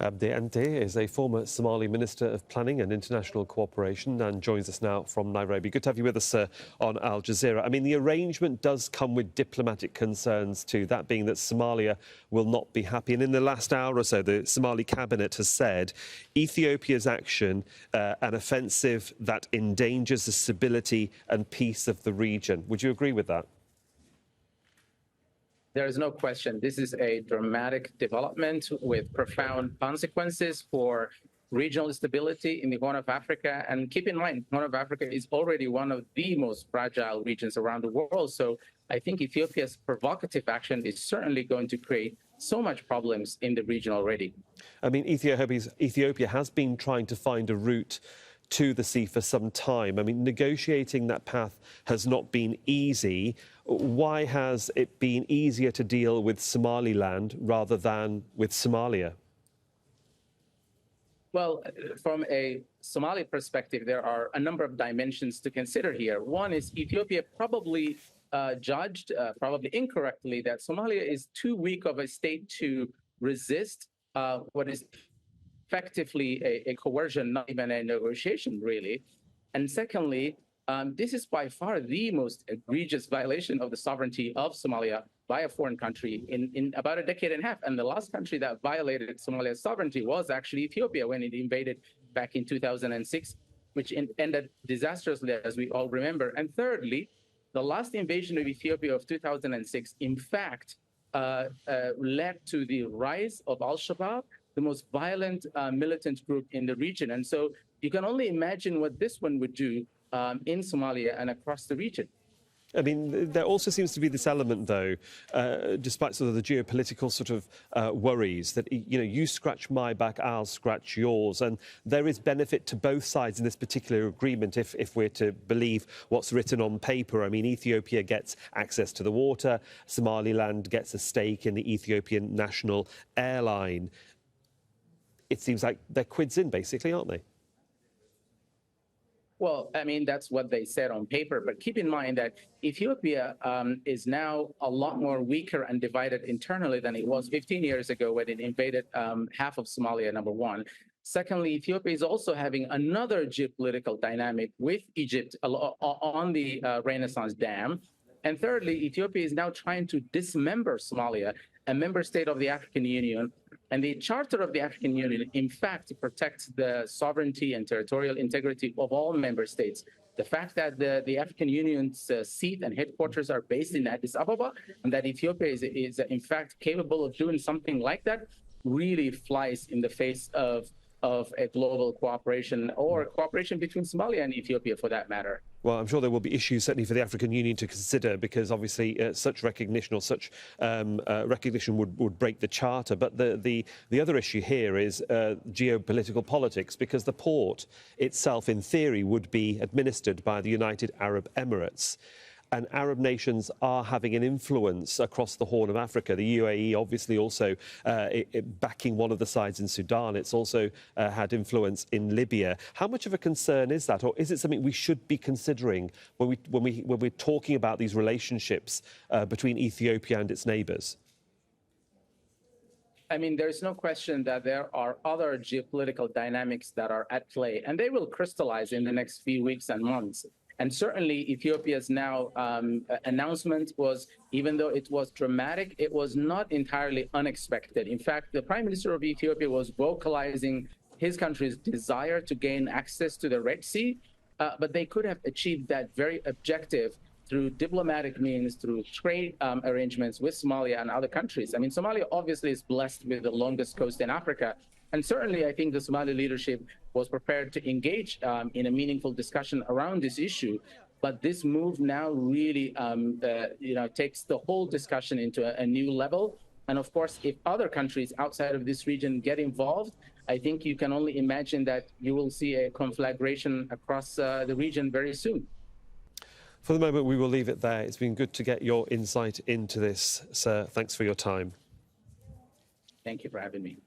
Abdi is a former Somali Minister of Planning and International Cooperation and joins us now from Nairobi. Good to have you with us on Al Jazeera. I mean, the arrangement does come with diplomatic concerns too, that being that Somalia will not be happy. And in the last hour or so, the Somali cabinet has said Ethiopia's action, an offensive that endangers the stability and peace of the region. Would you agree with that? There is no question. This is a dramatic development with profound consequences for regional stability in the Horn of Africa. And keep in mind, Horn of Africa is already one of the most fragile regions around the world. So I think Ethiopia's provocative action is certainly going to create so much problems in the region already. I mean, Ethiopia has been trying to find a route to the sea for some time. I mean, negotiating that path has not been easy. Why has it been easier to deal with Somaliland rather than with Somalia? Well, from a Somali perspective, there are a number of dimensions to consider here. One is Ethiopia probably judged, probably incorrectly, that Somalia is too weak of a state to resist what is effectively a coercion, not even a negotiation, really. And secondly, this is by far the most egregious violation of the sovereignty of Somalia by a foreign country in about a decade and a half. And the last country that violated Somalia's sovereignty was actually Ethiopia when it invaded back in 2006, which ended disastrously, as we all remember. And thirdly, the last invasion of Ethiopia of 2006, in fact, led to the rise of Al-Shabaab, the most violent militant group in the region. And so you can only imagine what this one would do in Somalia and across the region. I mean, there also seems to be this element, though, despite sort of the geopolitical sort of worries, that, you know, you scratch my back, I'll scratch yours. And there is benefit to both sides in this particular agreement, if we're to believe what's written on paper. I mean, Ethiopia gets access to the water, Somaliland gets a stake in the Ethiopian national airline. It seems like they're quids in, basically, aren't they? Well, I mean, that's what they said on paper. But keep in mind that Ethiopia is now a lot more weaker and divided internally than it was 15 years ago when it invaded half of Somalia, number one. Secondly, Ethiopia is also having another geopolitical dynamic with Egypt on the Renaissance Dam. And thirdly, Ethiopia is now trying to dismember Somalia, a member state of the African Union. And the Charter of the African Union, in fact, protects the sovereignty and territorial integrity of all member states. The fact that the African Union's seat and headquarters are based in Addis Ababa, and that Ethiopia is in fact capable of doing something like that, really flies in the face of a global cooperation, or cooperation between Somalia and Ethiopia, for that matter. Well, I'm sure there will be issues, certainly for the African Union to consider, because obviously such recognition, or such recognition would break the Charter. But the other issue here is geopolitical politics, because the port itself, in theory, would be administered by the United Arab Emirates. And Arab nations are having an influence across the Horn of Africa. The UAE obviously also backing one of the sides in Sudan. It's also had influence in Libya. How much of a concern is that, or is it something we should be considering when we're talking about these relationships between Ethiopia and its neighbours? I mean, there's no question that there are other geopolitical dynamics that are at play, and they will crystallize in the next few weeks and months. And certainly Ethiopia's now announcement was, even though it was dramatic, it was not entirely unexpected. In fact, the Prime Minister of Ethiopia was vocalizing his country's desire to gain access to the Red Sea, but they could have achieved that very objective through diplomatic means, through trade arrangements with Somalia and other countries. I mean, Somalia obviously is blessed with the longest coast in Africa. And certainly, I think the Somali leadership was prepared to engage in a meaningful discussion around this issue. But this move now really, takes the whole discussion into a new level. And of course, if other countries outside of this region get involved, I think you can only imagine that you will see a conflagration across the region very soon. For the moment, we will leave it there. It's been good to get your insight into this, sir. Thanks for your time. Thank you for having me.